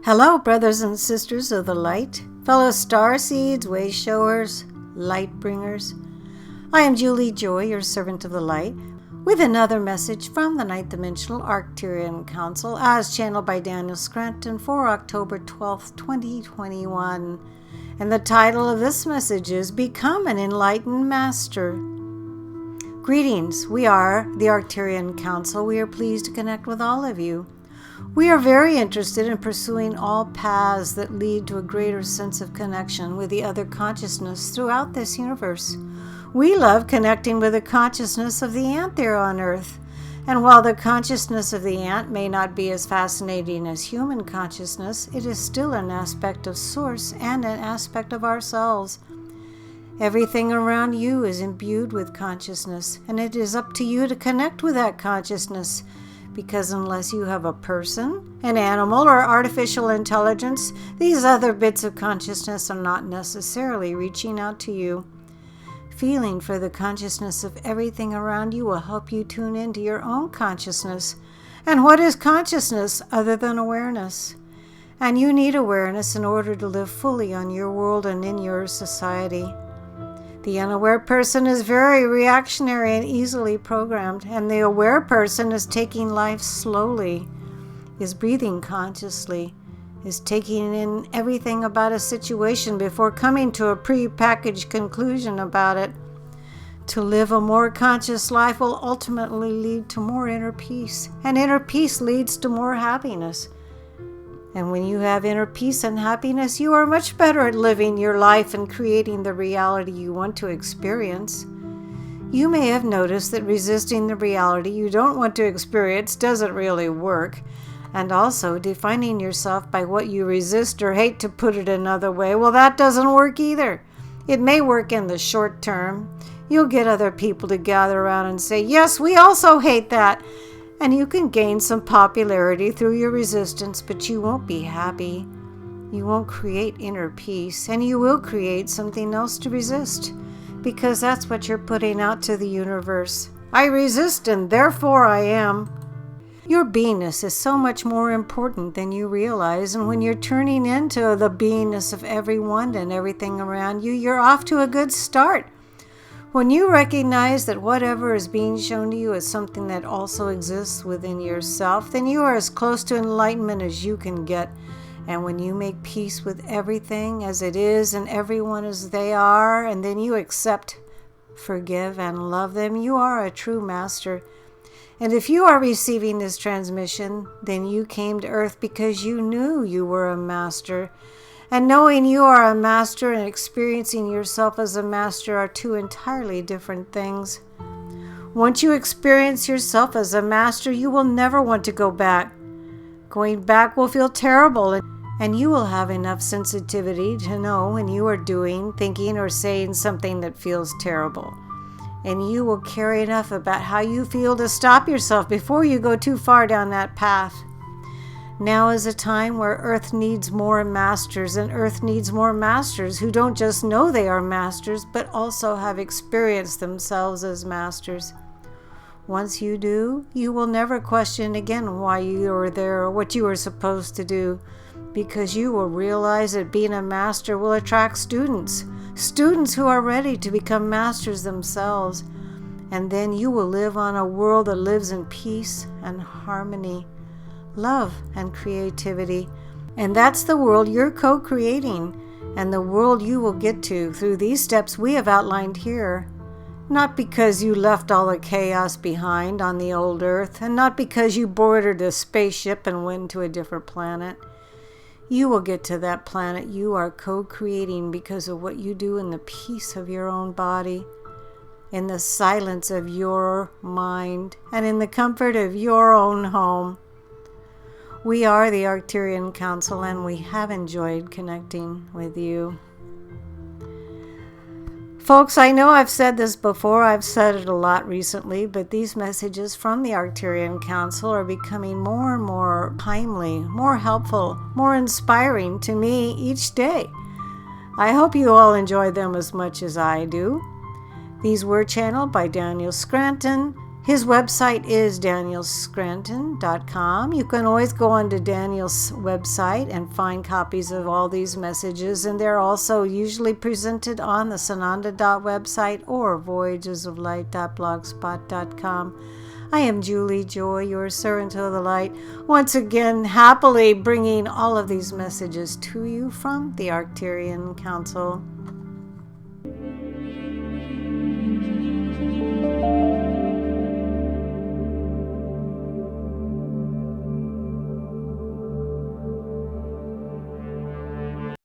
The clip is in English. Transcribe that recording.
Hello, brothers and sisters of the light, fellow star seeds, way showers, light bringers. I am Julie Joy, your servant of the light, with another message from the ninth dimensional Arcturian Council as channeled by Daniel Scranton for October 12th, 2021. And the title of this message is Become an Enlightened Master. Greetings, we are the Arcturian Council. We are pleased to connect with all of you. We are very interested in pursuing all paths that lead to a greater sense of connection with the other consciousness throughout this universe. We love connecting with the consciousness of the ant there on Earth. And while the consciousness of the ant may not be as fascinating as human consciousness, it is still an aspect of Source and an aspect of ourselves. Everything around you is imbued with consciousness, and it is up to you to connect with that consciousness. Because unless you have a person, an animal, or artificial intelligence, these other bits of consciousness are not necessarily reaching out to you. Feeling for the consciousness of everything around you will help you tune into your own consciousness. And what is consciousness other than awareness? And you need awareness in order to live fully on your world and in your society. The unaware person is very reactionary and easily programmed, and the aware person is taking life slowly, is breathing consciously, is taking in everything about a situation before coming to a pre-packaged conclusion about it. To live a more conscious life will ultimately lead to more inner peace, and inner peace leads to more happiness. And when you have inner peace and happiness, you are much better at living your life and creating the reality you want to experience. You may have noticed that resisting the reality you don't want to experience doesn't really work. And also, defining yourself by what you resist or hate, to put it another way, well, that doesn't work either. It may work in the short term. You'll get other people to gather around and say, yes, we also hate that. And you can gain some popularity through your resistance, but you won't be happy. You won't create inner peace, and you will create something else to resist, because that's what you're putting out to the universe. I resist, and therefore I am. Your beingness is so much more important than you realize, and when you're turning into the beingness of everyone and everything around you, you're off to a good start. When you recognize that whatever is being shown to you is something that also exists within yourself, then you are as close to enlightenment as you can get. And when you make peace with everything as it is and everyone as they are, and then you accept, forgive, and love them, you are a true master. And if you are receiving this transmission, then you came to Earth because you knew you were a master. And knowing you are a master and experiencing yourself as a master are two entirely different things. Once you experience yourself as a master, you will never want to go back. Going back will feel terrible, and you will have enough sensitivity to know when you are doing, thinking, or saying something that feels terrible. And you will care enough about how you feel to stop yourself before you go too far down that path. Now is a time where Earth needs more masters, and Earth needs more masters who don't just know they are masters, but also have experienced themselves as masters. Once you do, you will never question again why you were there or what you were supposed to do, because you will realize that being a master will attract students who are ready to become masters themselves. And then you will live on a world that lives in peace and harmony, love and creativity. And that's the world you're co-creating, and the world you will get to through these steps we have outlined here. Not because you left all the chaos behind on the old Earth, and not because you boarded a spaceship and went to a different planet. You will get to that planet you are co-creating because of what you do in the peace of your own body, in the silence of your mind, and in the comfort of your own home. We are the Arcturian Council, and we have enjoyed connecting with you. Folks, I know I've said this before, I've said it a lot recently, but these messages from the Arcturian Council are becoming more and more timely, more helpful, more inspiring to me each day. I hope you all enjoy them as much as I do. These were channeled by Daniel Scranton, His website is danielscranton.com. You can always go onto Daniel's website and find copies of all these messages, and they're also usually presented on the Sananda website or voyagesoflight.blogspot.com. I am Julie Joy, your servant of the light, once again happily bringing all of these messages to you from the Arcturian Council.